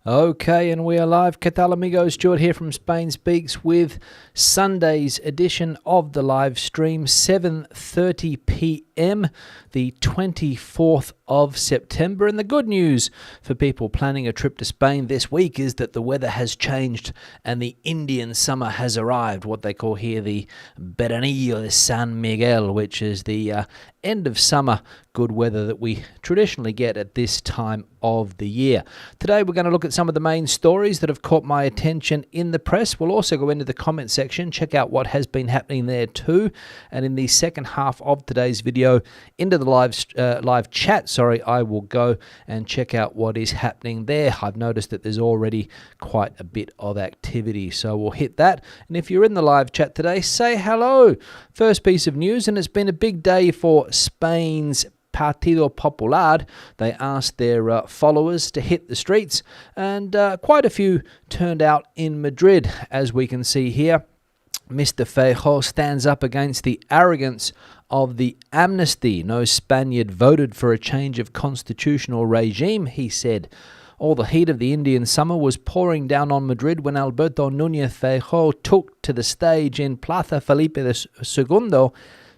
Okay, and we are live. ¿Qué tal, amigos? Stuart here from Spain Speaks with Sunday's edition of the live stream, 7:30 p.m., the 24th of September. And the good news for people planning a trip to Spain this week is that the weather has changed and the Indian summer has arrived, what they call here the Veranillo de San Miguel, which is the end of summer good weather that we traditionally get at this time of the year. Today we're going to look at some of the main stories that have caught my attention in the press. We'll also go into the comment section, check out what has been happening there too. And in the second half of today's video, into the live chat, I will go and check out what is happening there. I've noticed that there's already quite a bit of activity, so we'll hit that. And if you're in the live chat today, say hello. First piece of news, and it's been a big day for Spain's Partido Popular. They asked their followers to hit the streets, and quite a few turned out in Madrid, as we can see here. Mr. Feijóo stands up against the arrogance of the amnesty. No Spaniard voted for a change of constitutional regime, he said. All the heat of the Indian summer was pouring down on Madrid when Alberto Núñez Feijóo took to the stage in Plaza Felipe II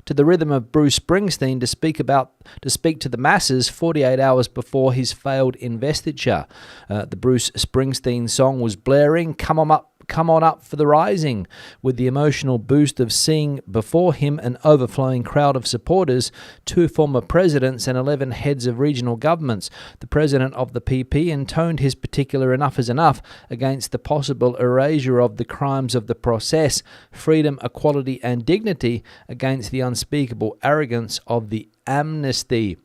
to the rhythm of Bruce Springsteen to speak to the masses 48 hours before his failed investiture. The Bruce Springsteen song was blaring, Come on up for the rising, with the emotional boost of seeing before him an overflowing crowd of supporters, 2 former presidents and 11 heads of regional governments. The president of the PP intoned his particular enough is enough against the possible erasure of the crimes of the process, freedom, equality and dignity, against the unspeakable arrogance of the amnesty,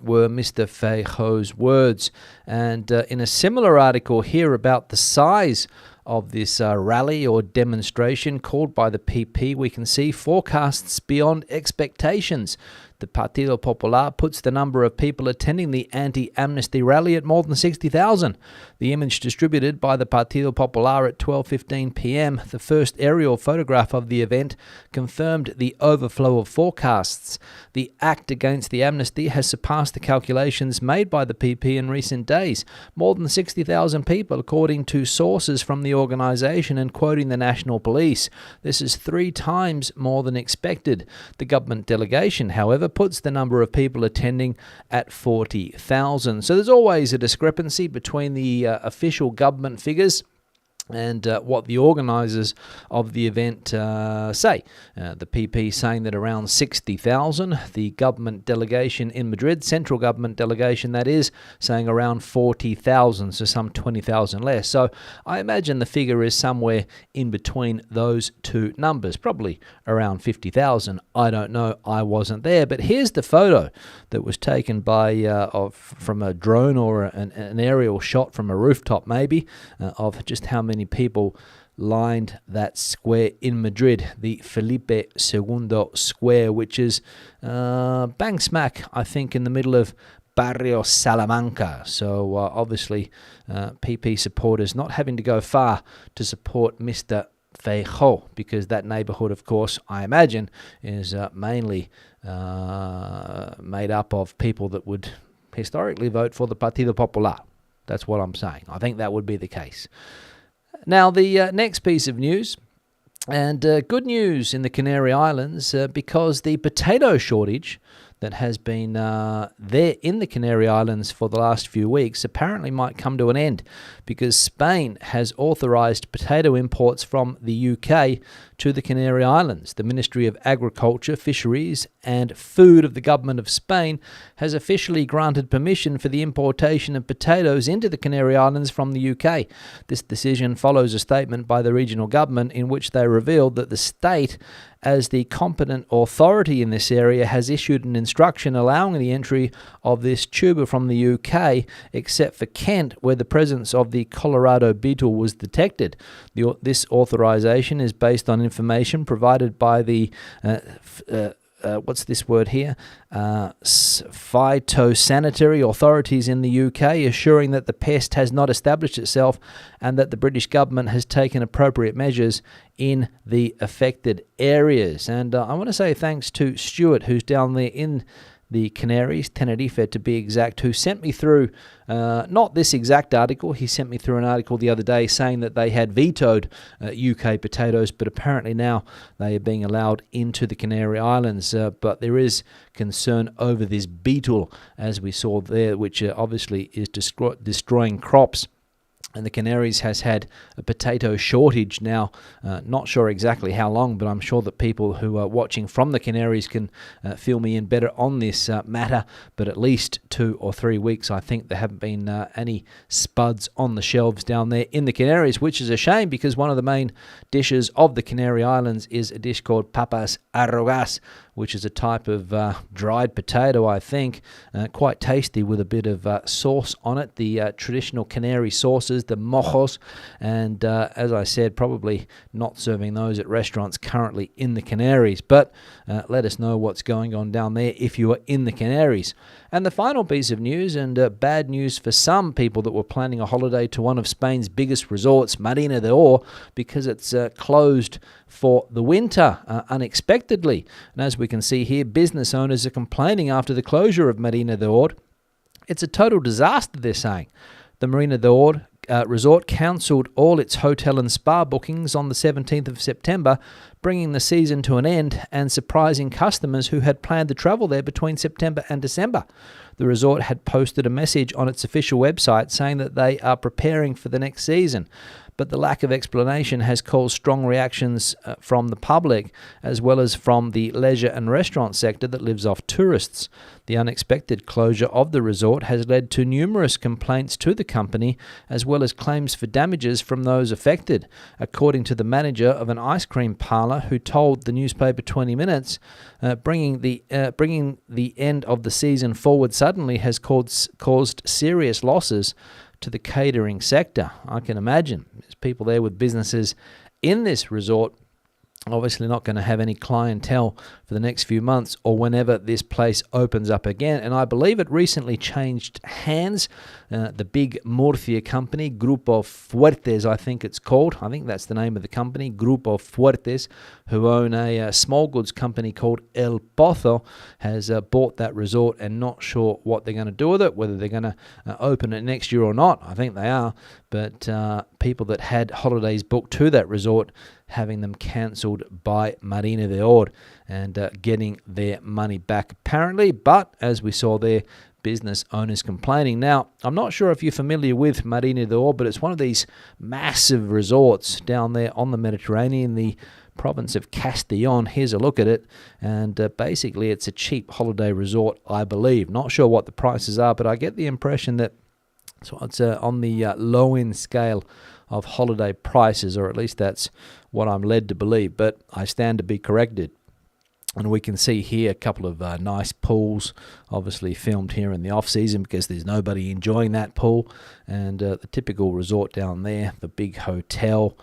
were Mr. Feijóo's words. And in a similar article here about the size of this rally or demonstration called by the PP, we can see forecasts beyond expectations. The Partido Popular puts the number of people attending the anti-amnesty rally at more than 60,000. The image distributed by the Partido Popular at 12:15 p.m., the first aerial photograph of the event, confirmed the overflow of forecasts. The act against the amnesty has surpassed the calculations made by the PP in recent days. More than 60,000 people, according to sources from the organisation and quoting the National Police. This is 3 times more than expected. The government delegation, however, puts the number of people attending at 40,000. So there's always a discrepancy between the official government figures and what the organisers of the event say. The PP saying that around 60,000. The government delegation in Madrid, central government delegation that is, saying around 40,000, so some 20,000 less. So I imagine the figure is somewhere in between those two numbers, probably around 50,000. I don't know, I wasn't there. But here's the photo that was taken by from a drone or an aerial shot from a rooftop maybe, of just how many people lined that square in Madrid, the Felipe II square, which is bang smack, I think, in the middle of Barrio Salamanca. So obviously PP supporters not having to go far to support Mr. Feijóo, because that neighbourhood, of course, I imagine, is mainly made up of people that would historically vote for the Partido Popular. That's what I'm saying. I think that would be the case. Now, the next piece of news, and good news in the Canary Islands, because the potato shortage that has been there in the Canary Islands for the last few weeks apparently might come to an end, because Spain has authorised potato imports from the UK to the Canary Islands. The Ministry of Agriculture, Fisheries and Food of the Government of Spain has officially granted permission for the importation of potatoes into the Canary Islands from the UK. This decision follows a statement by the regional government in which they revealed that the state, as the competent authority in this area, has issued an instruction allowing the entry of this tuber from the UK, except for Kent, where the presence of the Colorado beetle was detected. This authorization is based on information provided by the what's this word here? Phytosanitary authorities in the UK, assuring that the pest has not established itself and that the British government has taken appropriate measures in the affected areas. And I want to say thanks to Stuart, who's down there in the Canaries, Tenerife to be exact, who sent me through, not this exact article, he sent me through an article the other day saying that they had vetoed UK potatoes, but apparently now they are being allowed into the Canary Islands. But there is concern over this beetle, as we saw there, which obviously is destroying crops. And the Canaries has had a potato shortage now, not sure exactly how long, but I'm sure that people who are watching from the Canaries can fill me in better on this matter. But at least 2 or 3 weeks, I think there haven't been any spuds on the shelves down there in the Canaries, which is a shame because one of the main dishes of the Canary Islands is a dish called papas arrogas, which is a type of dried potato, I think, quite tasty with a bit of sauce on it, the traditional Canary sauces, the mojos, and as I said, probably not serving those at restaurants currently in the Canaries, but let us know what's going on down there if you are in the Canaries. And the final piece of news, and bad news for some people that were planning a holiday to one of Spain's biggest resorts, Marina de Or, because it's closed for the winter unexpectedly. And as we can see here, business owners are complaining after the closure of Marina de Or. It's a total disaster, they're saying. The Marina de Or resort cancelled all its hotel and spa bookings on the 17th of September, bringing the season to an end and surprising customers who had planned to travel there between September and December. The resort had posted a message on its official website saying that they are preparing for the next season, but the lack of explanation has caused strong reactions from the public as well as from the leisure and restaurant sector that lives off tourists. The unexpected closure of the resort has led to numerous complaints to the company as well as claims for damages from those affected. According to the manager of an ice cream parlour who told the newspaper 20 Minutes, bringing the end of the season forward suddenly has caused serious losses to the catering sector. I can imagine there's people there with businesses in this resort obviously not going to have any clientele for the next few months or whenever this place opens up again. And I believe it recently changed hands. The big Murcia company, Grupo Fuertes, I think it's called. I think that's the name of the company, Grupo Fuertes, who own a small goods company called El Pozo, has bought that resort and not sure what they're going to do with it, whether they're going to open it next year or not. I think they are. But people that had holidays booked to that resort having them cancelled by Marina de Or and getting their money back apparently. But as we saw there, business owners complaining. Now, I'm not sure if you're familiar with Marina de Or, but it's one of these massive resorts down there on the Mediterranean, the province of Castellón. Here's a look at it, and basically it's a cheap holiday resort, I believe. Not sure what the prices are, but I get the impression that it's on the low-end scale of holiday prices, or at least that's what I'm led to believe, but I stand to be corrected. And we can see here a couple of nice pools, obviously filmed here in the off-season because there's nobody enjoying that pool. And the typical resort down there, the big hotel,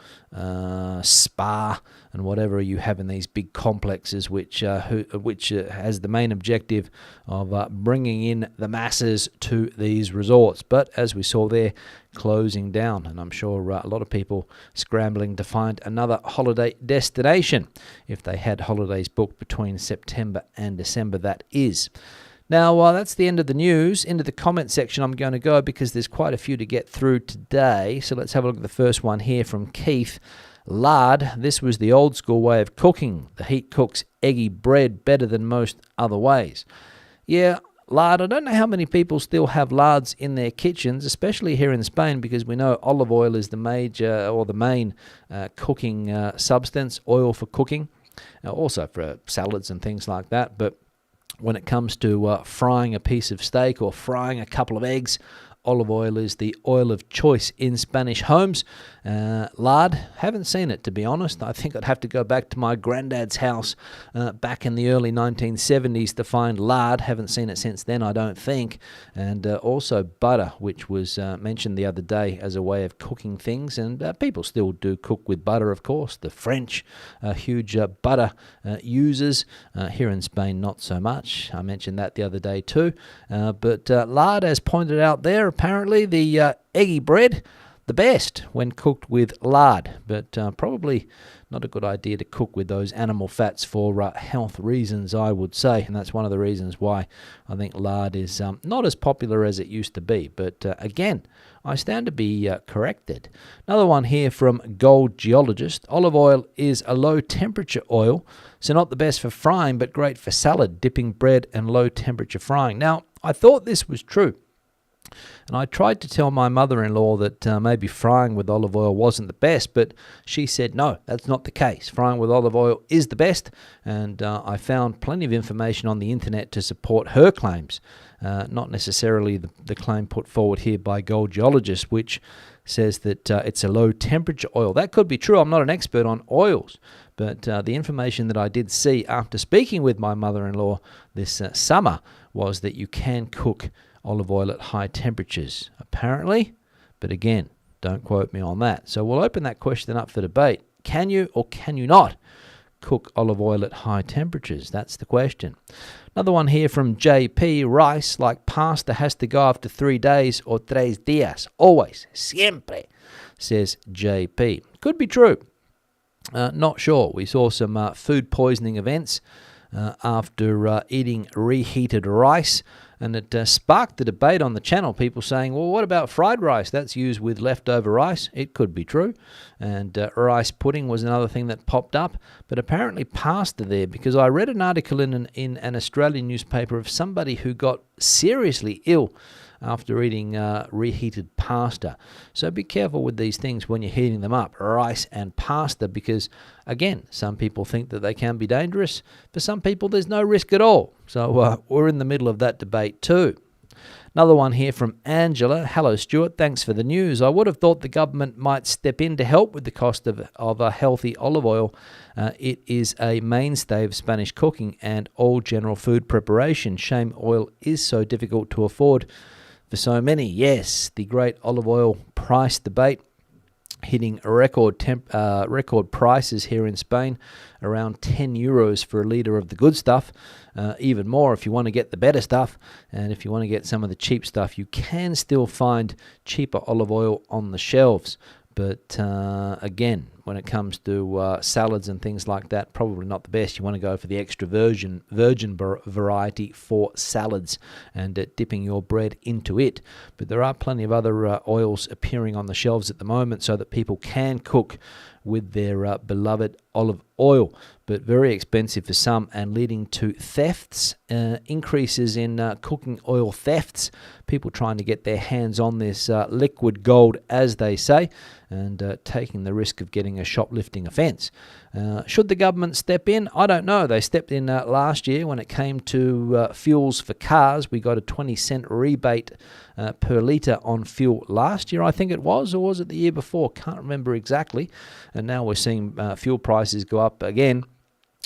spa, and whatever you have in these big complexes, which has the main objective of bringing in the masses to these resorts. But as we saw there, closing down, and I'm sure a lot of people scrambling to find another holiday destination if they had holidays booked between September and December, that is. Now, that's the end of the news. Into the comment section I'm going to go because there's quite a few to get through today. So let's have a look at the first one here from Keith. Lard, this was the old school way of cooking. The heat cooks eggy bread better than most other ways. Yeah, lard, I don't know how many people still have lards in their kitchens, especially here in Spain, because we know olive oil is the major or the main cooking substance, oil for cooking, also for salads and things like that. But when it comes to frying a piece of steak or frying a couple of eggs, olive oil is the oil of choice in Spanish homes. Lard, haven't seen it, to be honest. I think I'd have to go back to my granddad's house back in the early 1970s to find lard. Haven't seen it since then, I don't think. And also butter, which was mentioned the other day as a way of cooking things. And people still do cook with butter, of course. The French are huge butter users. Here in Spain, not so much. I mentioned that the other day too. But lard, as pointed out there, apparently the eggy bread, the best when cooked with lard, but probably not a good idea to cook with those animal fats for health reasons, I would say. And that's one of the reasons why I think lard is not as popular as it used to be. But again, I stand to be corrected. Another one here from Gold Geologist. Olive oil is a low temperature oil, so not the best for frying, but great for salad, dipping bread, and low temperature frying. Now, I thought this was true. And I tried to tell my mother-in-law that maybe frying with olive oil wasn't the best, but she said, no, that's not the case. Frying with olive oil is the best, and I found plenty of information on the internet to support her claims, not necessarily the claim put forward here by Gold Geologist, which says that it's a low-temperature oil. That could be true. I'm not an expert on oils, but the information that I did see after speaking with my mother-in-law this summer was that you can cook olive oil at high temperatures, apparently. But again, don't quote me on that. So we'll open that question up for debate. Can you or can you not cook olive oil at high temperatures? That's the question. Another one here from JP. Rice, like pasta, has to go after 3 days or 3 días. Always. Siempre, says JP. Could be true. Not sure. We saw some food poisoning events after eating reheated rice. And it sparked the debate on the channel, people saying, well, what about fried rice? That's used with leftover rice. It could be true. And rice pudding was another thing that popped up. But apparently pasta there, because I read an article in an Australian newspaper of somebody who got seriously ill after eating reheated pasta. So be careful with these things when you're heating them up, rice and pasta, because, again, some people think that they can be dangerous. For some people, there's no risk at all. So we're in the middle of that debate too. Another one here from Angela. Hello, Stuart. Thanks for the news. I would have thought the government might step in to help with the cost of a healthy olive oil. It is a mainstay of Spanish cooking and all general food preparation. Shame oil is so difficult to afford for so many. Yes, the great olive oil price debate hitting record prices here in Spain, around 10 euros for a litre of the good stuff. Even more if you want to get the better stuff, and if you want to get some of the cheap stuff, you can still find cheaper olive oil on the shelves. But again, when it comes to salads and things like that, probably not the best. You want to go for the extra virgin variety for salads and dipping your bread into it. But there are plenty of other oils appearing on the shelves at the moment so that people can cook with their beloved olive oil, but very expensive for some and leading to thefts, increases in cooking oil thefts, people trying to get their hands on this liquid gold, as they say, and taking the risk of getting a shoplifting offence. Should the government step in? I don't know. They stepped in last year when it came to fuels for cars. We got a 20-cent rebate per litre on fuel last year, I think it was, or was it the year before? Can't remember exactly. And now we're seeing fuel prices go up again.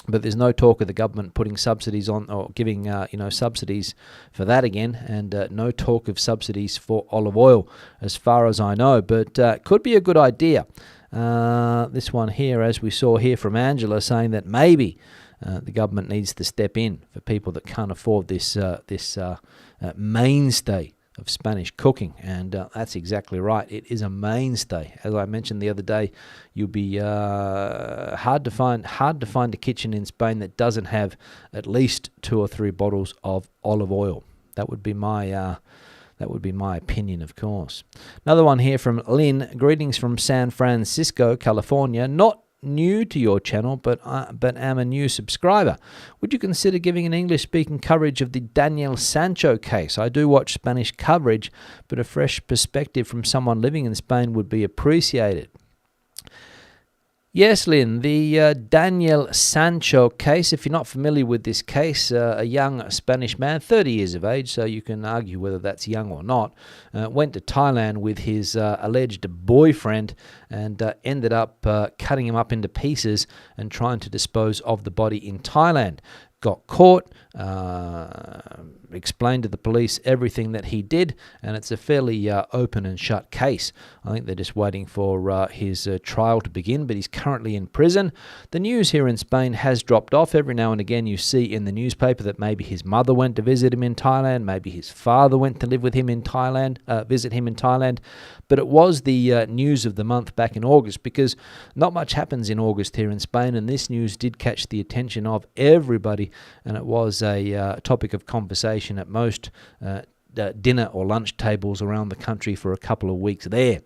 But there's no talk of the government putting subsidies on or giving subsidies for that again, and no talk of subsidies for olive oil as far as I know. But could be a good idea. This one here, as we saw here from Angela, saying that maybe the government needs to step in for people that can't afford this mainstay of Spanish cooking, and that's exactly right. It is a mainstay. As I mentioned the other day, you'll be hard to find a kitchen in Spain that doesn't have at least 2 or 3 bottles of olive oil. That would be my opinion, of course. Another one here from Lynn. Greetings from San Francisco, California. Not new to your channel, but am a new subscriber. Would you consider giving an English-speaking coverage of the Daniel Sancho case? I do watch Spanish coverage, but a fresh perspective from someone living in Spain would be appreciated. Yes, Lynn, the Daniel Sancho case, if you're not familiar with this case, a young Spanish man, 30 years of age, so you can argue whether that's young or not, went to Thailand with his alleged boyfriend and ended up cutting him up into pieces and trying to dispose of the body in Thailand. got caught, explained to the police everything that he did, and it's a fairly open and shut case. I think they're just waiting for his trial to begin, but he's currently in prison. The news here in Spain has dropped off. Every now and again you see in the newspaper that maybe his mother went to visit him in Thailand, maybe his father went to live with him in Thailand, visit him in Thailand, but it was the news of the month back in August, because not much happens in August here in Spain, and this news did catch the attention of everybody, and it was a topic of conversation at most dinner or lunch tables around the country for a couple of weeks there.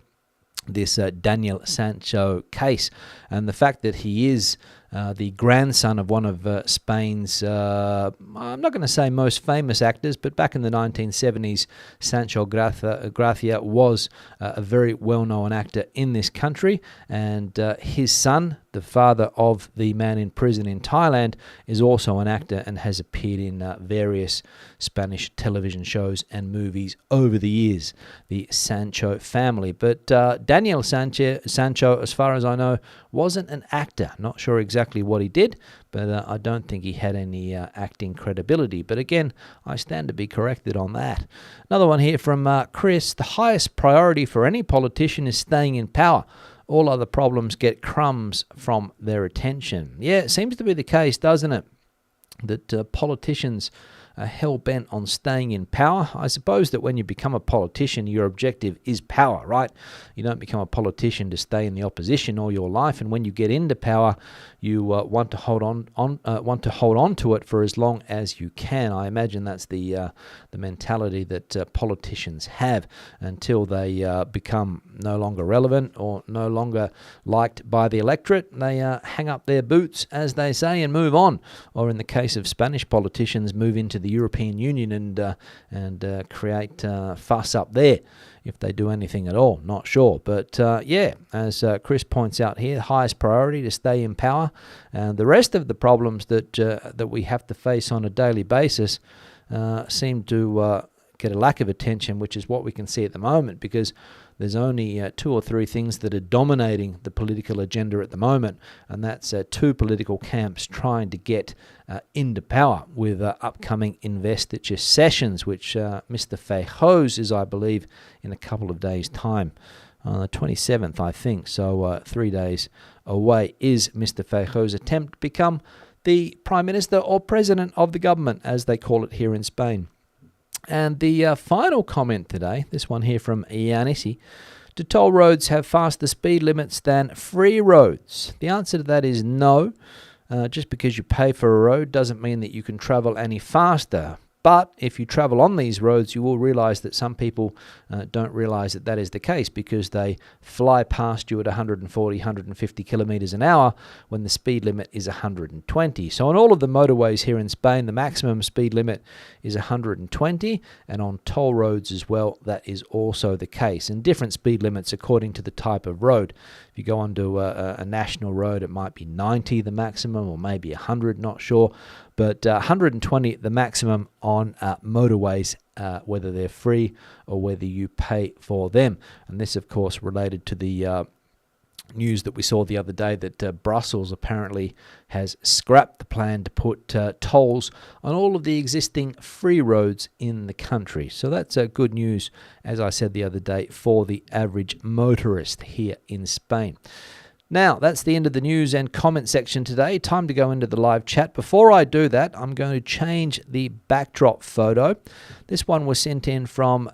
This Daniel Sancho case, and the fact that he is the grandson of one of Spain's, I'm not going to say most famous actors, but back in the 1970s, Sancho Gracia was a very well-known actor in this country, and his son, the father of the man in prison in Thailand, is also an actor and has appeared in various Spanish television shows and movies over the years, the Sancho family. But Daniel Sancho, as far as I know, wasn't an actor. Not sure exactly what he did, but I don't think he had any acting credibility. But again, I stand to be corrected on that. Another one here from Chris. The highest priority for any politician is staying in power. All other problems get crumbs from their attention. Yeah, it seems to be the case, doesn't it? That politicians are hell-bent on staying in power. I suppose that when you become a politician, your objective is power, right? You don't become a politician to stay in the opposition all your life, and when you get into power, you want to hold on to it for as long as you can. I imagine that's the mentality that politicians have until they become no longer relevant or no longer liked by the electorate. They hang up their boots, as they say, and move on. Or in the case of Spanish politicians, move into the European Union and create fuss up there, if they do anything at all. Not sure. But yeah, as Chris points out here, highest priority to stay in power. And the rest of the problems that we have to face on a daily basis seem to get a lack of attention, which is what we can see at the moment, because there's only 2 or 3 things that are dominating the political agenda at the moment, and that's 2 political camps trying to get into power with upcoming investiture sessions, which Mr. Feijóo's is, I believe, in a couple of days' time. On the 27th, I think, so 3 days away is Mr. Feijóo's attempt to become the Prime Minister or President of the government, as they call it here in Spain. And the final comment today, this one here from Yannissi, do toll roads have faster speed limits than free roads? The answer to that is no. Just because you pay for a road doesn't mean that you can travel any faster. But if you travel on these roads, you will realize that some people don't realize that that is the case, because they fly past you at 140, 150 kilometers an hour when the speed limit is 120. So on all of the motorways here in Spain, the maximum speed limit is 120, and on toll roads as well, that is also the case. And different speed limits according to the type of road. If you go onto a national road, it might be 90 the maximum, or maybe 100, not sure. But 120 the maximum on motorways, whether they're free or whether you pay for them. And this, of course, related to the news that we saw the other day that Brussels apparently has scrapped the plan to put tolls on all of the existing free roads in the country. So that's good news, as I said the other day, for the average motorist here in Spain. Now, that's the end of the news and comment section today. Time to go into the live chat. Before I do that, I'm going to change the backdrop photo. This one was sent in from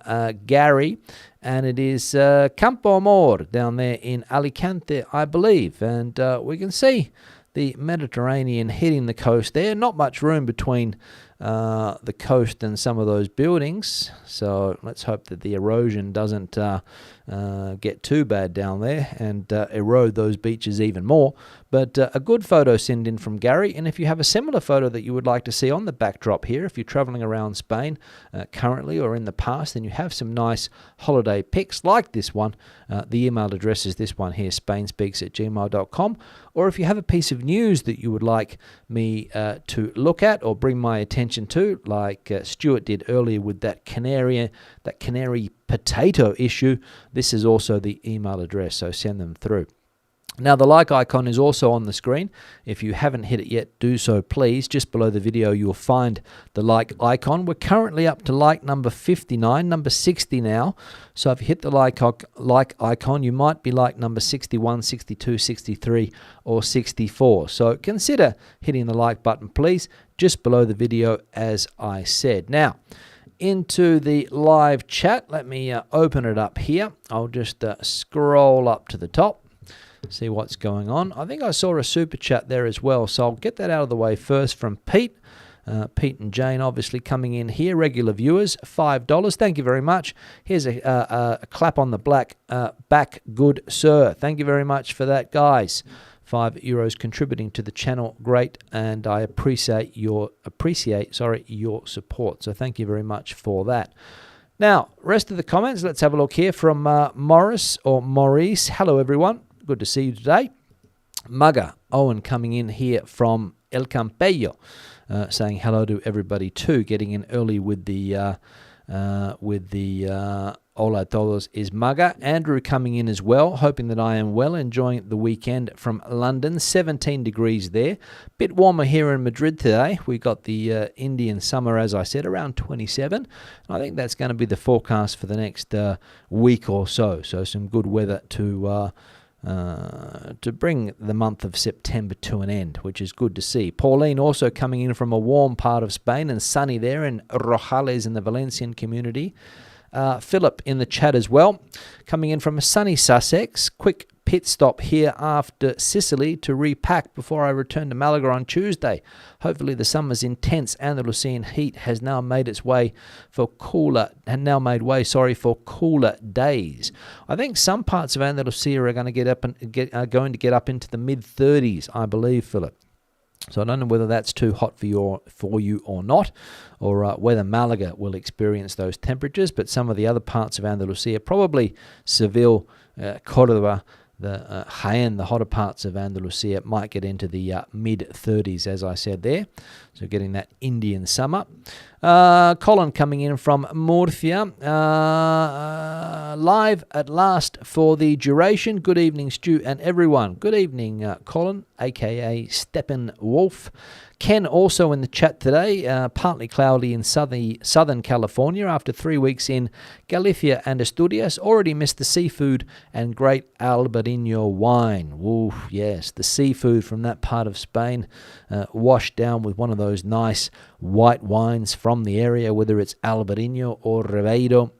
Gary, and it is Campo Amor down there in Alicante, I believe. And we can see the Mediterranean hitting the coast there. Not much room between the coast and some of those buildings. So let's hope that the erosion doesn't get too bad down there and erode those beaches even more. But a good photo sent in from Gary. And if you have a similar photo that you would like to see on the backdrop here, if you're traveling around Spain currently or in the past, and you have some nice holiday pics like this one, the email address is this one here, spainspeaks@gmail.com. Or if you have a piece of news that you would like me to look at or bring my attention to, like Stuart did earlier with that canary potato issue, this is also the email address, so send them through. Now, the like icon is also on the screen. If you haven't hit it yet, do so please. Just below the video, you'll find the like icon. We're currently up to like number 59, number 60 now. So if you hit the like icon, you might be like number 61, 62, 63, or 64. So consider hitting the like button, please, just below the video, as I said. Now, into the live chat. Let me open it up here. I'll just scroll up to the top. See what's going on. I think I saw a super chat there as well, so I'll get that out of the way first from Pete. Pete and Jane obviously coming in here, regular viewers, $5. Thank you very much. Here's a clap on the back, good sir. Thank you very much for that, guys. €5 contributing to the channel, great, and I appreciate your support. So thank you very much for that. Now, rest of the comments, let's have a look here from Maurice. Hello, everyone. Good to see you today. Mugger Owen coming in here from El Campello, saying hello to everybody too. Getting in early with the Hola todos is Mugger. Andrew coming in as well, hoping that I am well, enjoying the weekend from London. 17 degrees there. Bit warmer here in Madrid today. We got the Indian summer, as I said, around 27. I think that's going to be the forecast for the next week or so. So some good weather to bring the month of September to an end, which is good to see. Pauline also coming in from a warm part of Spain and sunny there in Rojales in the Valencian community. Philip in the chat as well, coming in from a sunny Sussex. Quick pit stop here after Sicily to repack before I return to Malaga on Tuesday. Hopefully the summer's intense Andalusian heat has now made way for cooler days. I think some parts of Andalusia are going to get up into the mid-30s, I believe, Philip. So I don't know whether that's too hot for you or not, or whether Malaga will experience those temperatures. But some of the other parts of Andalusia, probably Seville, Córdoba, the Jaén, the hotter parts of Andalusia, might get into the mid-30s, as I said there. So getting that Indian summer. Colin coming in from Murcia. Live at last for the duration. Good evening, Stu and everyone. Good evening, Colin, a.k.a. Steppen Wolf. Ken also in the chat today, partly cloudy in Southern California after 3 weeks in Galicia and Asturias. Already missed the seafood and great Albarino wine. Ooh, yes, the seafood from that part of Spain, washed down with one of those nice white wines from the area, whether it's Albarino or Ribeiro,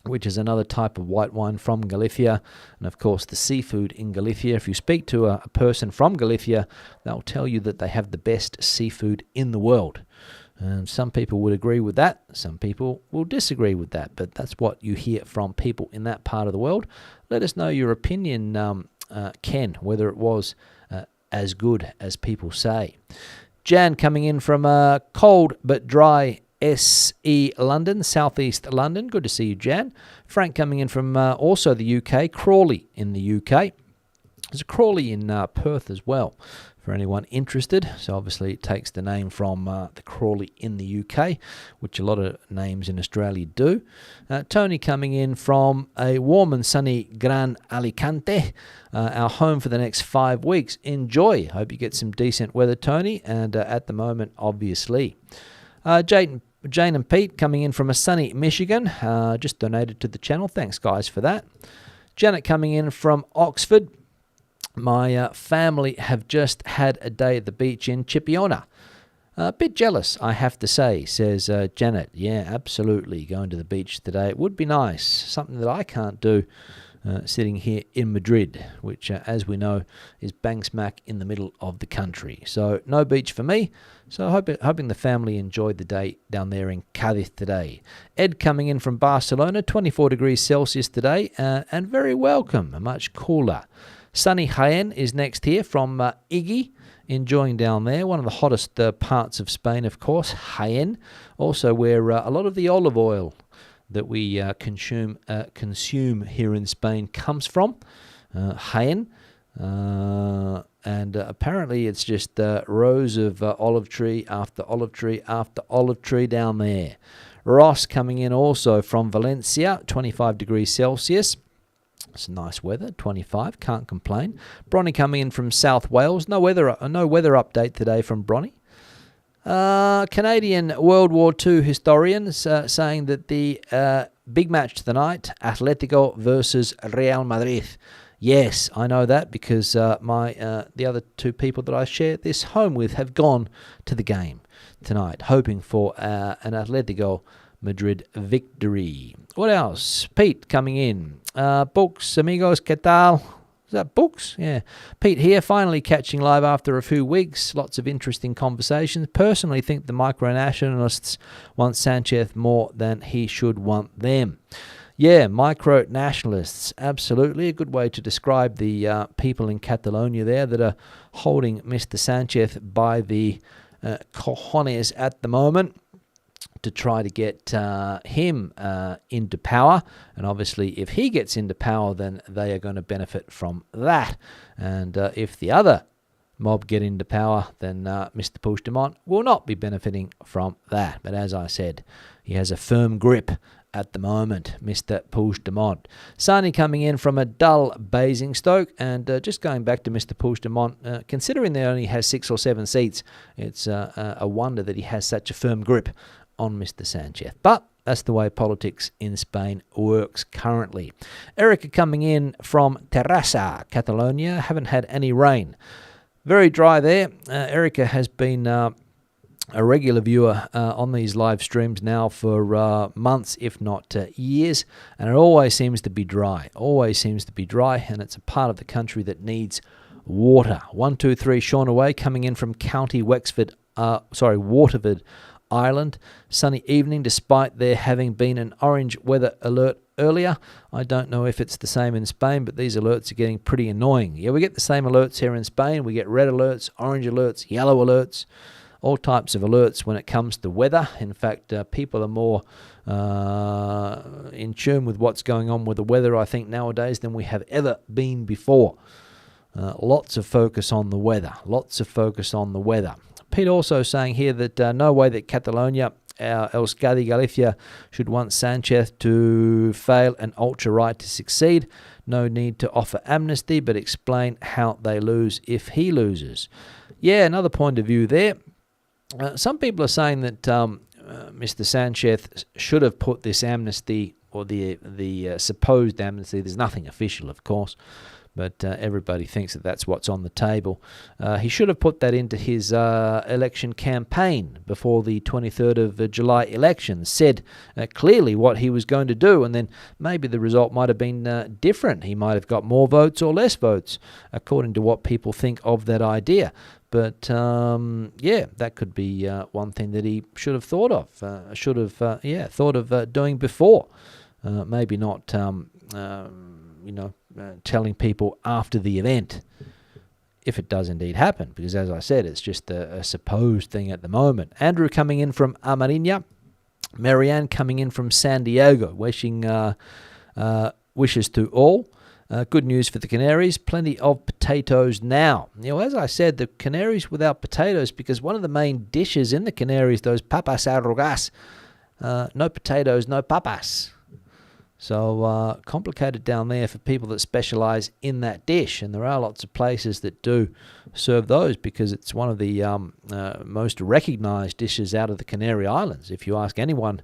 which is another type of white wine from Galicia. And of course the seafood in Galicia, if you speak to a person from Galicia, they'll tell you that they have the best seafood in the world. And some people would agree with that, some people will disagree with that, but that's what you hear from people in that part of the world. Let us know your opinion, Ken, whether it was as good as people say. Jan coming in from cold but dry SE London, southeast London. Good to see you, Jan. Frank coming in from also the UK, Crawley in the UK. There's a Crawley in Perth as well, for anyone interested. So obviously it takes the name from the Crawley in the UK, which a lot of names in Australia do. Tony coming in from a warm and sunny Gran Alicante, our home for the next 5 weeks. Enjoy. Hope you get some decent weather, Tony, and at the moment, obviously. Jane and Pete coming in from a sunny Michigan, just donated to the channel. Thanks, guys, for that. Janet coming in from Oxford. My family have just had a day at the beach in Chipiona. A bit jealous, I have to say, says Janet. Yeah, absolutely, going to the beach today. It would be nice, something that I can't do sitting here in Madrid, which, as we know, is bang smack in the middle of the country. So no beach for me. So hoping the family enjoyed the day down there in Cádiz today. Ed coming in from Barcelona, 24 degrees Celsius today, and very welcome, much cooler. Sunny Jaén is next here from Iggy, enjoying down there. One of the hottest parts of Spain, of course, Jaén. Also where a lot of the olive oil that we consume here in Spain comes from, Jaén. And apparently it's just rows of olive tree after olive tree after olive tree down there. Ross coming in also from Valencia, 25 degrees Celsius. It's nice weather, 25, can't complain. Bronny coming in from South Wales. No weather update today from Bronny. Canadian World War II historians saying that the big match tonight, Atletico versus Real Madrid. Yes, I know that because the other two people that I share this home with have gone to the game tonight, hoping for an Atletico Madrid victory. What else? Pete coming in. Books, amigos, ¿qué tal? Is that Books? Yeah. Pete here, finally catching live after a few weeks. Lots of interesting conversations. Personally think the micronationalists want Sanchez more than he should want them. Yeah, micro-nationalists, absolutely. A good way to describe the people in Catalonia there that are holding Mr. Sanchez by the cojones at the moment to try to get him into power. And obviously, if he gets into power, then they are going to benefit from that. And if the other mob get into power, then Mr. Puigdemont will not be benefiting from that. But as I said, he has a firm grip at the moment, Mr. Puigdemont. Sani coming in from a dull Basingstoke, and just going back to Mr. Puigdemont, considering they only has 6 or 7 seats, it's a wonder that he has such a firm grip on Mr. Sanchez. But that's the way politics in Spain works currently. Erica coming in from Terrassa, Catalonia. Haven't had any rain. Very dry there. Erica has been a regular viewer on these live streams now for months, if not years, and it always seems to be dry. And it's a part of the country that needs water. 123 Sean Away coming in from County Waterford Island. Sunny evening despite there having been an orange weather alert earlier. I don't know if it's the same in Spain, but these alerts are getting pretty annoying. Yeah, we get the same alerts here in Spain. We get red alerts, orange alerts, yellow alerts, all types of alerts when it comes to weather. In fact, people are more in tune with what's going on with the weather, I think, nowadays than we have ever been before. Lots of focus on the weather. Pete also saying here that no way that Catalonia, Euskadi Galicia, should want Sanchez to fail and ultra-right to succeed. No need to offer amnesty, but explain how they lose if he loses. Yeah, another point of view there. Some people are saying that Mr. Sanchez should have put this amnesty, or the supposed amnesty, there's nothing official, of course, but everybody thinks that that's what's on the table. He should have put that into his election campaign before the 23rd of July election, said clearly what he was going to do, and then maybe the result might have been different. He might have got more votes or less votes, according to what people think of that idea. But, that could be one thing that he should have thought of, thought of doing before. Maybe not, telling people after the event, if it does indeed happen, because as I said, it's just a supposed thing at the moment. Andrew coming in from Marina. Marianne coming in from San Diego, wishing wishes to all. Good news for the Canaries, plenty of potatoes now. As I said, the Canaries without potatoes, because one of the main dishes in the Canaries, those papas arrogas, no potatoes, no papas. So complicated down there for people that specialise in that dish, and there are lots of places that do serve those because it's one of the most recognised dishes out of the Canary Islands. If you ask anyone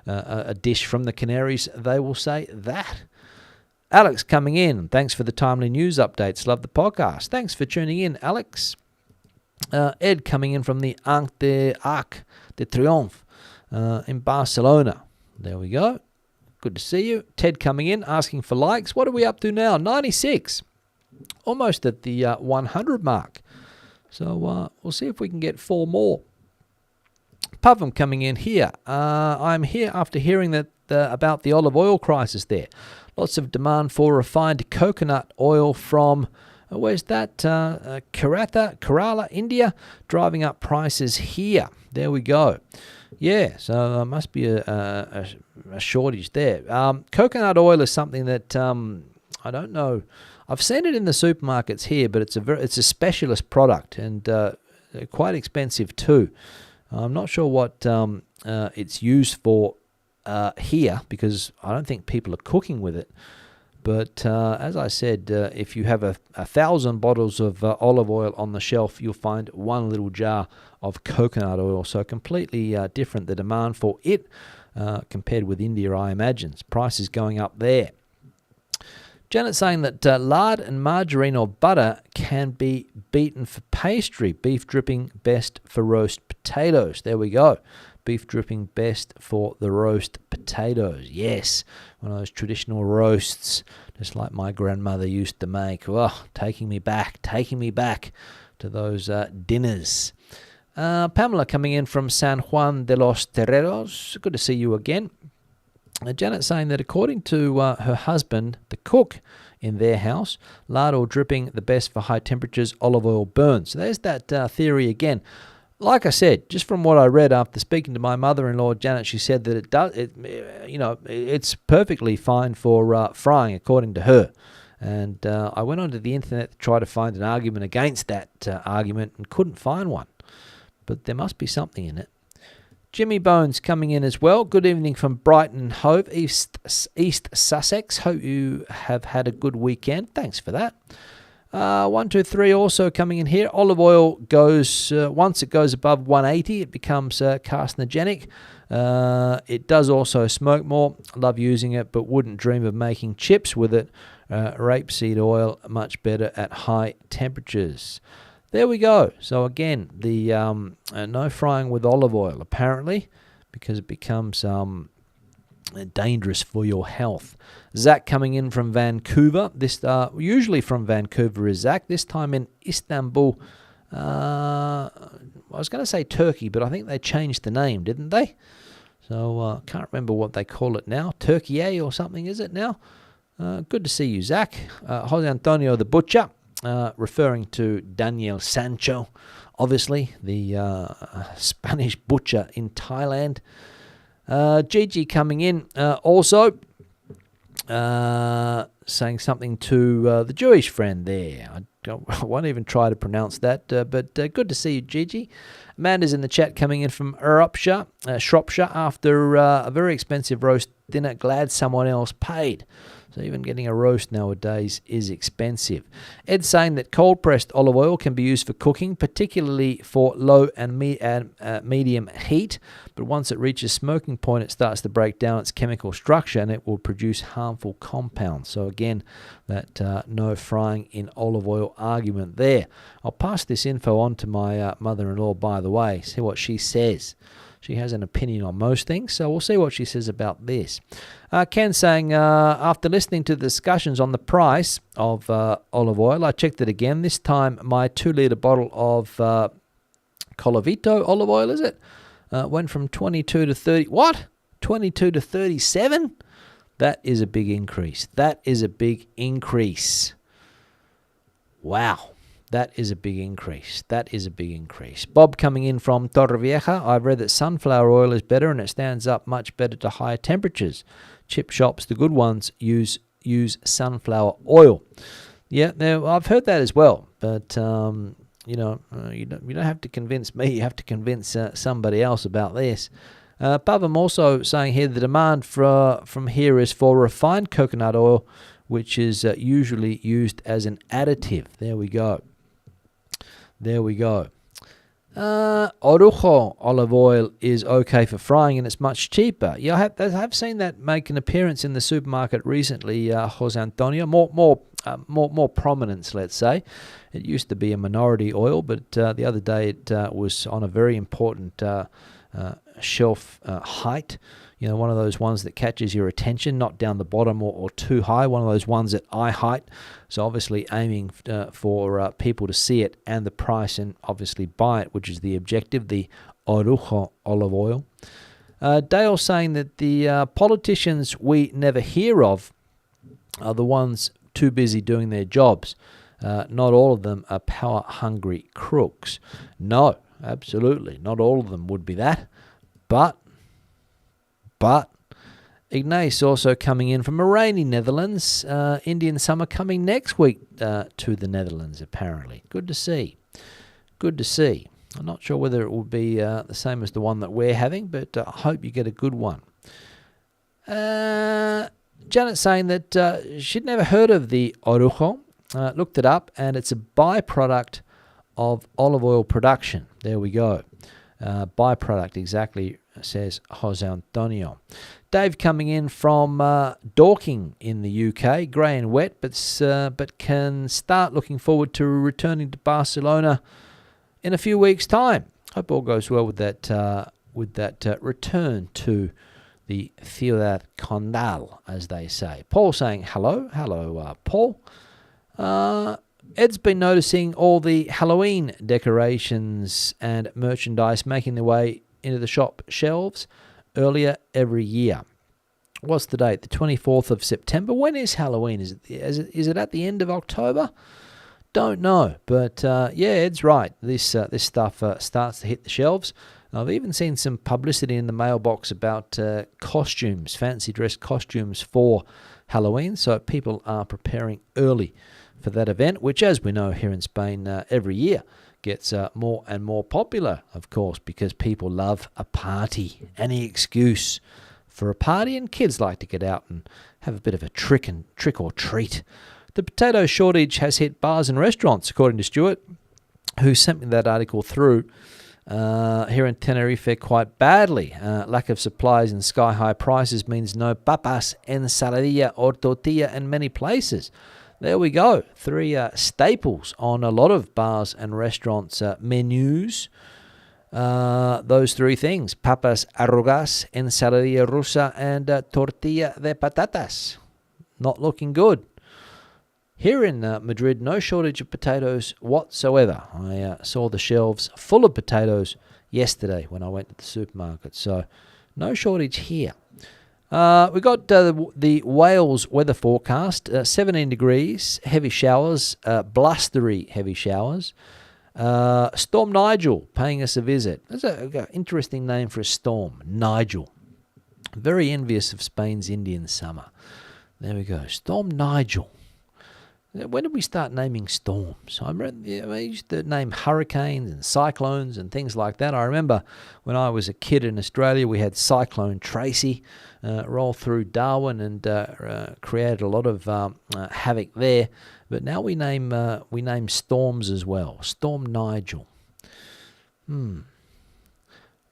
a dish from the Canaries, they will say that. Alex coming in. Thanks for the timely news updates. Love the podcast. Thanks for tuning in, Alex. Ed coming in from the Arc de Triomphe in Barcelona. There we go. Good to see you. Ted coming in, asking for likes. What are we up to now? 96. Almost at the 100 mark. So we'll see if we can get 4 more. Pavam coming in here. I'm here after hearing that about the olive oil crisis there. Lots of demand for refined coconut oil from, where's that? Kerala, India, driving up prices here. There we go. Yeah, so there must be a shortage there. Coconut oil is something that I don't know. I've seen it in the supermarkets here, but it's a specialist product and quite expensive too. I'm not sure what it's used for here, because I don't think people are cooking with it. But as I said, if you have 1,000 bottles of olive oil on the shelf, you'll find one little jar of coconut oil. So completely different, the demand for it compared with India, I imagine. Price is going up there. Janet's saying that lard and margarine or butter can be beaten for pastry. Beef dripping best for roast potatoes. There we go. Beef dripping best for the roast potatoes. Yes, one of those traditional roasts, just like my grandmother used to make. Oh, taking me back to those dinners. Pamela coming in from San Juan de los Terreros. Good to see you again. Janet's saying that according to her husband, the cook in their house, lard or dripping the best for high temperatures, olive oil burns. So there's that theory again. Like I said, just from what I read after speaking to my mother-in-law, Janet, she said that it does. It's perfectly fine for frying, according to her. And I went onto the internet to try to find an argument against that argument and couldn't find one. But there must be something in it. Jimmy Bones coming in as well. Good evening from Brighton Hove, East Sussex. Hope you have had a good weekend. Thanks for that. 123 also coming in here. Olive oil goes, once it goes above 180, it becomes carcinogenic. It does also smoke more. Love using it, but wouldn't dream of making chips with it. Rapeseed oil, much better at high temperatures. There we go. So again, the no frying with olive oil, apparently, because it becomes dangerous for your health. Zach coming in from Vancouver. This usually from Vancouver is Zach. This time in Istanbul. I was going to say Turkey, but I think they changed the name, didn't they? So can't remember what they call it now. Turkey or something, is it now? Good to see you, Zach. Jose Antonio the Butcher, referring to Daniel Sancho, obviously, the Spanish butcher in Thailand. Gigi coming in also saying something to the Jewish friend there. I won't even try to pronounce that, but good to see you, Gigi. Amanda's in the chat coming in from Shropshire after a very expensive roast dinner. Glad someone else paid. So even getting a roast nowadays is expensive. Ed's saying that cold-pressed olive oil can be used for cooking, particularly for low and medium heat. But once it reaches smoking point, it starts to break down its chemical structure and it will produce harmful compounds. So again, that no frying in olive oil argument there. I'll pass this info on to my mother-in-law, by the way, see what she says. She has an opinion on most things, so we'll see what she says about this. Ken saying, after listening to the discussions on the price of olive oil, I checked it again. This time, my 2-litre bottle of Colavito olive oil, is it? Went from 22 to 30. What? 22 to 37? That is a big increase. That is a big increase. Wow. That is a big increase. That is a big increase. Bob coming in from Torrevieja. I've read that sunflower oil is better and it stands up much better to higher temperatures. Chip shops, the good ones, use sunflower oil. Yeah, now I've heard that as well. But you don't have to convince me. You have to convince somebody else about this. Pavam also saying here the demand from here is for refined coconut oil, which is usually used as an additive. There we go. There we go. Orujo olive oil is okay for frying and it's much cheaper. Yeah, I have seen that make an appearance in the supermarket recently, Jose Antonio. More prominence, let's say. It used to be a minority oil, but the other day it was on a very important shelf height. You know, one of those ones that catches your attention, not down the bottom or too high, one of those ones at eye height. So obviously aiming for people to see it and the price and obviously buy it, which is the objective, the Orujo olive oil. Dale saying that the politicians we never hear of are the ones too busy doing their jobs. Not all of them are power-hungry crooks. No, absolutely. Not all of them would be that. But Ignace also coming in from a rainy Netherlands. Indian summer coming next week to the Netherlands, apparently. Good to see. Good to see. I'm not sure whether it will be the same as the one that we're having, but I hope you get a good one. Janet saying that she'd never heard of the orujo. Looked it up, and it's a byproduct of olive oil production. There we go. Byproduct, exactly, says Jose Antonio. Dave coming in from Dorking in the UK, grey and wet, but can start looking forward to returning to Barcelona in a few weeks' time. Hope all goes well with that return to the Ciudad Condal, as they say. Paul saying hello, Paul. Ed's been noticing all the Halloween decorations and merchandise making their way into the shop shelves earlier every year. What's the date? The 24th of September. When is Halloween? Is it at the end of October? Don't know. But yeah, Ed's right. This stuff starts to hit the shelves. I've even seen some publicity in the mailbox about costumes, fancy dress costumes for Halloween. So people are preparing early for that event, which, as we know here in Spain, every year gets more and more popular, of course, because people love a party, any excuse for a party, and kids like to get out and have a bit of a trick or treat. The potato shortage has hit bars and restaurants, according to Stuart, who sent me that article through here in Tenerife quite badly. Lack of supplies and sky-high prices means no papas, ensaladilla or tortilla in many places. There we go. 3 staples on a lot of bars and restaurants' menus. Those 3 things: papas arrugas, ensaladilla rusa, and tortilla de patatas. Not looking good. Here in Madrid, no shortage of potatoes whatsoever. I saw the shelves full of potatoes yesterday when I went to the supermarket. So no shortage here. We got the Wales weather forecast, 17 degrees, heavy showers, blustery heavy showers. Storm Nigel paying us a visit. That's an interesting name for a storm, Nigel. Very envious of Spain's Indian summer. There we go, Storm Nigel. When did we start naming storms? I used to name hurricanes and cyclones and things like that. I remember when I was a kid in Australia, we had Cyclone Tracy roll through Darwin and created a lot of havoc there. But now we name storms as well. Storm Nigel.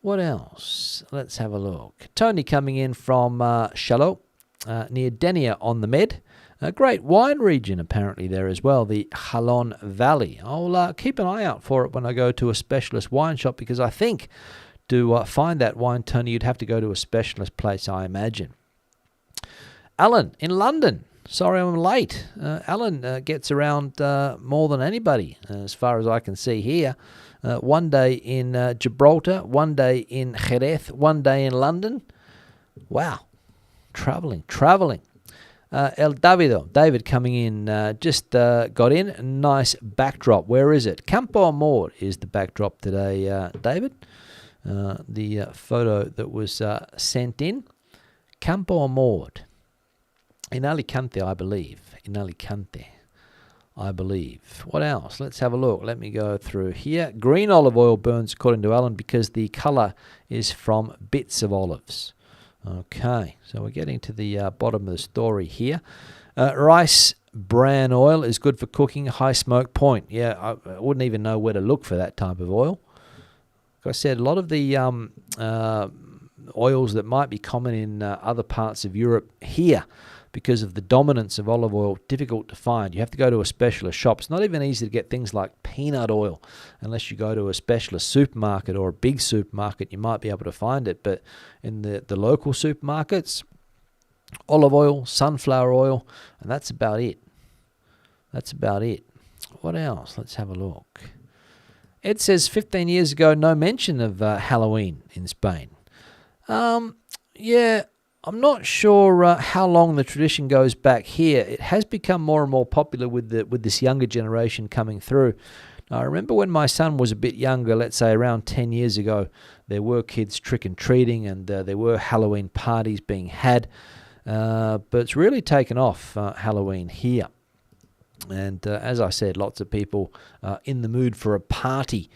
What else? Let's have a look. Tony coming in from Chalot, near Denia on the Med. A great wine region apparently there as well, the Jalón Valley. I'll keep an eye out for it when I go to a specialist wine shop, because I think to find that wine, Tony, you'd have to go to a specialist place, I imagine. Alan in London. Sorry I'm late. Alan gets around more than anybody as far as I can see here. One day in Gibraltar, one day in Jerez, one day in London. Wow. Travelling. El Davido, David coming in, just got in. Nice backdrop. Where is it? Campo Amor is the backdrop today, David. The photo that was sent in. Campo Amor. In Alicante, I believe. What else? Let's have a look. Let me go through here. Green olive oil burns, according to Alan, because the colour is from bits of olives. Okay, so we're getting to the bottom of the story here. Rice bran oil is good for cooking, high smoke point. Yeah, I wouldn't even know where to look for that type of oil. Like I said, a lot of the oils that might be common in other parts of Europe here, because of the dominance of olive oil, difficult to find. You have to go to a specialist shop. It's not even easy to get things like peanut oil unless you go to a specialist supermarket or a big supermarket. You might be able to find it, but in the local supermarkets, olive oil, sunflower oil, and that's about it. What else? Let's have a look. Ed says 15 years ago, no mention of Halloween in Spain. Yeah, I'm not sure how long the tradition goes back here. It has become more and more popular with this younger generation coming through. I remember when my son was a bit younger, let's say around 10 years ago, there were kids trick-and-treating and there were Halloween parties being had. But it's really taken off, Halloween here. And as I said, lots of people in the mood for a party.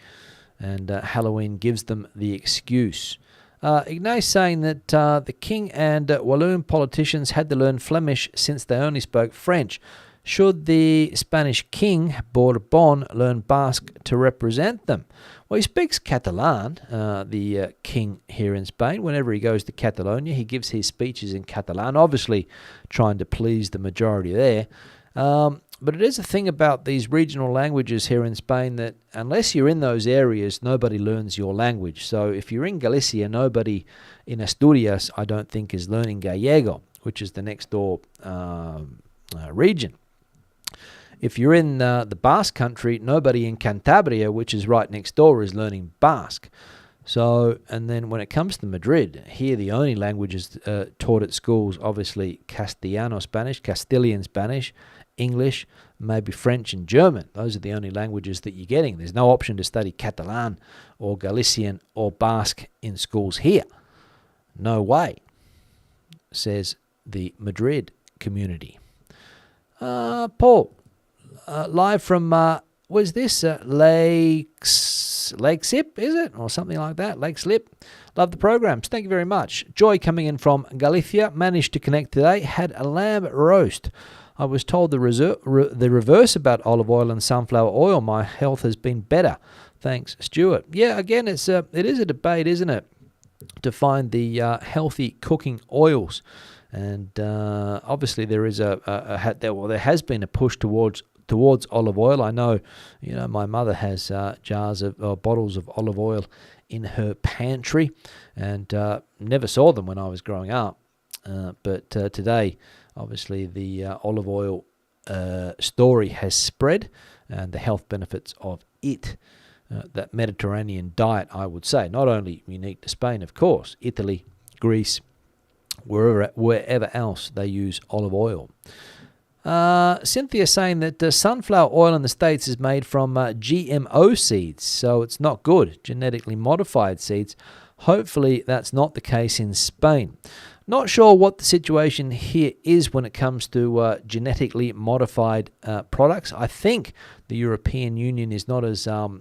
And Halloween gives them the excuse. Ignace saying that the King and Walloon politicians had to learn Flemish since they only spoke French. Should the Spanish King, Bourbon, learn Basque to represent them? Well, he speaks Catalan, the King here in Spain. Whenever he goes to Catalonia, he gives his speeches in Catalan, obviously trying to please the majority there. But it is a thing about these regional languages here in Spain that unless you're in those areas, nobody learns your language. So if you're in Galicia, nobody in Asturias, I don't think, is learning Gallego, which is the next door region. If you're in the Basque country, nobody in Cantabria, which is right next door, is learning Basque. So, and then when it comes to Madrid, here the only languages taught at schools, obviously Castellano Spanish, Castilian Spanish, English, maybe French and German. Those are the only languages that you're getting. There's no option to study Catalan or Galician or Basque in schools here. No way, says the Madrid community. Paul, live from, was this Lake Sip, is it? Or something like that, Lake Slip. Love the programs. Thank you very much. Joy coming in from Galicia. Managed to connect today. Had a lamb roast. I was told the reverse about olive oil and sunflower oil. My health has been better. Thanks, Stuart. Yeah, again, it is a debate, isn't it, to find the healthy cooking oils. And obviously there is there has been a push towards olive oil. I know, my mother has jars of bottles of olive oil in her pantry, and never saw them when I was growing up. But today, obviously, the olive oil story has spread, and the health benefits of it. That Mediterranean diet, I would say, not only unique to Spain, of course, Italy, Greece, wherever else they use olive oil. Cynthia saying that sunflower oil in the States is made from GMO seeds, so it's not good, genetically modified seeds. Hopefully that's not the case in Spain. Not sure what the situation here is when it comes to genetically modified products. I think the European Union is not as open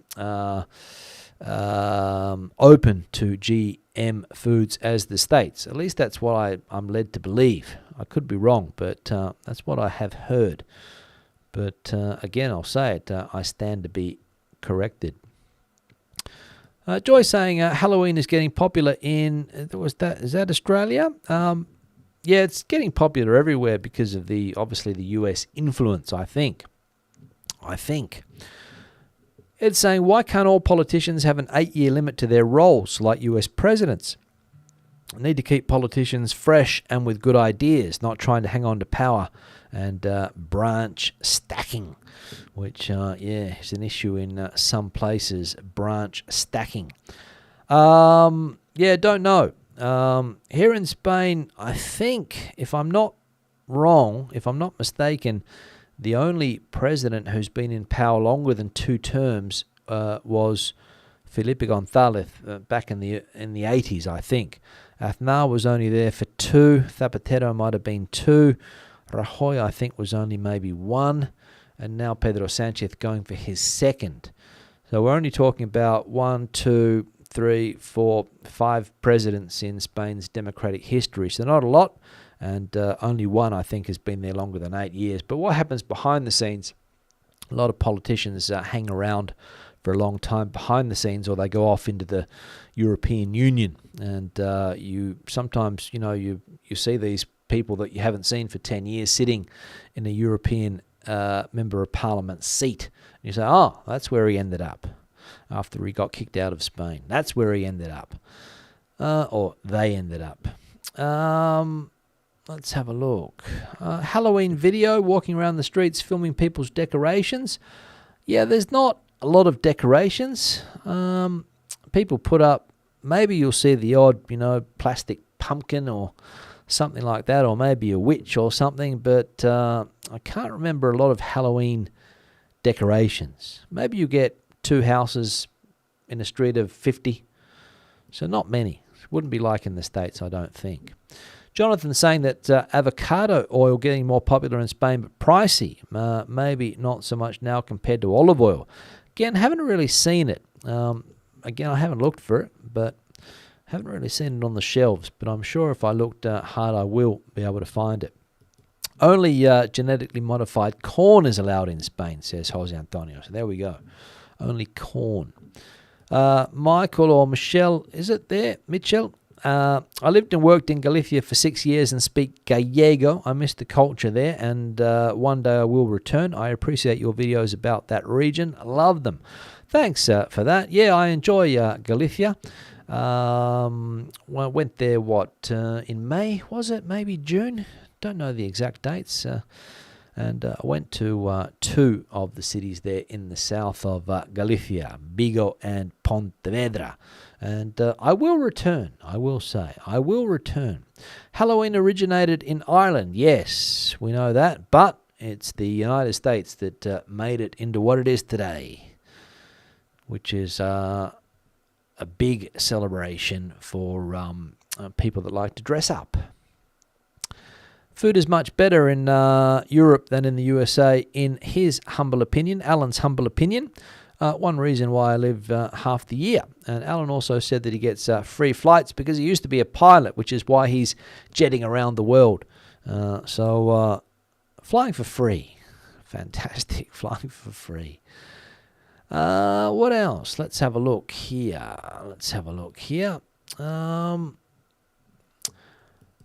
to GM foods as the States. At least that's what I'm led to believe. I could be wrong, but that's what I have heard. But again, I'll say it, I stand to be corrected. Joy saying Halloween is getting popular in, is that Australia? Yeah, it's getting popular everywhere because of obviously the US influence, I think. It's saying, why can't all politicians have an 8-year limit to their roles like US presidents? Need to keep politicians fresh and with good ideas, not trying to hang on to power and branch stacking, which, is an issue in some places, branch stacking. Don't know. Here in Spain, I think, if I'm not mistaken, the only president who's been in power longer than 2 terms was Felipe González back in the 80s, I think. Aznar was only there for 2. Zapatero might have been 2. Rajoy, I think, was only maybe 1. And now Pedro Sánchez going for his 2nd. So we're only talking about 1, 2, 3, 4, 5 presidents in Spain's democratic history. So not a lot. And only 1, I think, has been there longer than 8 years. But what happens behind the scenes? A lot of politicians hang around for a long time behind the scenes, or they go off into the European Union. And you sometimes, you see these people that you haven't seen for 10 years sitting in a European member of parliament seat. And you say, oh, that's where he ended up after he got kicked out of Spain. That's where he ended up. Or they ended up. Let's have a look. Halloween video, walking around the streets, filming people's decorations. Yeah, there's not a lot of decorations. People put up, maybe you'll see the odd, plastic pumpkin or something like that, or maybe a witch or something, but I can't remember a lot of Halloween decorations. Maybe you get 2 houses in a street of 50, so not many. It wouldn't be like in the States, I don't think. Jonathan saying that avocado oil getting more popular in Spain, but pricey. Maybe not so much now compared to olive oil. Again, haven't really seen it. Again, I haven't looked for it, but Haven't really seen it on the shelves, but I'm sure if I looked hard, I will be able to find it. Only genetically modified corn is allowed in Spain, says Jose Antonio. So there we go. Only corn. Michael or Michelle, is it there? Mitchell? I lived and worked in Galicia for 6 years and speak Gallego. I miss the culture there, and one day I will return. I appreciate your videos about that region. I love them. Thanks for that. Yeah, I enjoy Galicia. Well, I went there, in May, was it? Maybe June? Don't know the exact dates. And I went to two of the cities there in the south of Galicia, Vigo and Pontevedra. And I will return, I will say. I will return. Halloween originated in Ireland. Yes, we know that. But it's the United States that made it into what it is today, which is a big celebration for people that like to dress up. Food is much better in Europe than in the USA, in his humble opinion, Alan's humble opinion. One reason why I live half the year. And Alan also said that he gets free flights because he used to be a pilot, which is why he's jetting around the world. So flying for free. Fantastic, flying for free. What else? Let's have a look here.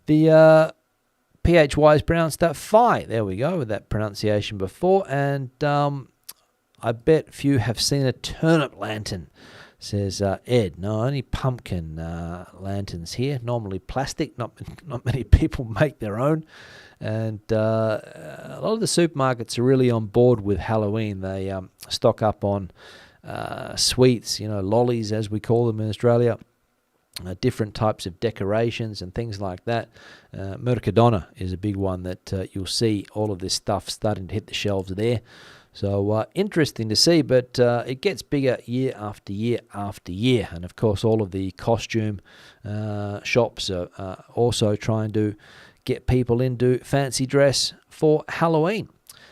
The PHY is pronounced phi. There we go, with that pronunciation before. And I bet few have seen a turnip lantern, says Ed. No, only pumpkin lanterns here. Normally plastic. Not many people make their own. And a lot of the supermarkets are really on board with Halloween. They stock up on sweets, lollies as we call them in Australia. Different types of decorations and things like that. Mercadona is a big one that you'll see all of this stuff starting to hit the shelves there. So interesting to see, but it gets bigger year after year after year. And of course, all of the costume shops are also trying to get people into fancy dress for Halloween.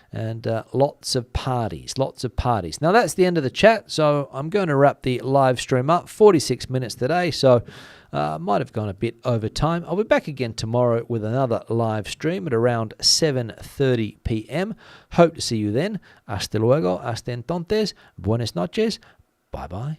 And lots of parties. Now, that's the end of the chat, so I'm going to wrap the live stream up. 46 minutes today, so might have gone a bit over time. I'll be back again tomorrow with another live stream at around 7:30 p.m. Hope to see you then. Hasta luego, hasta entonces, buenas noches, bye-bye.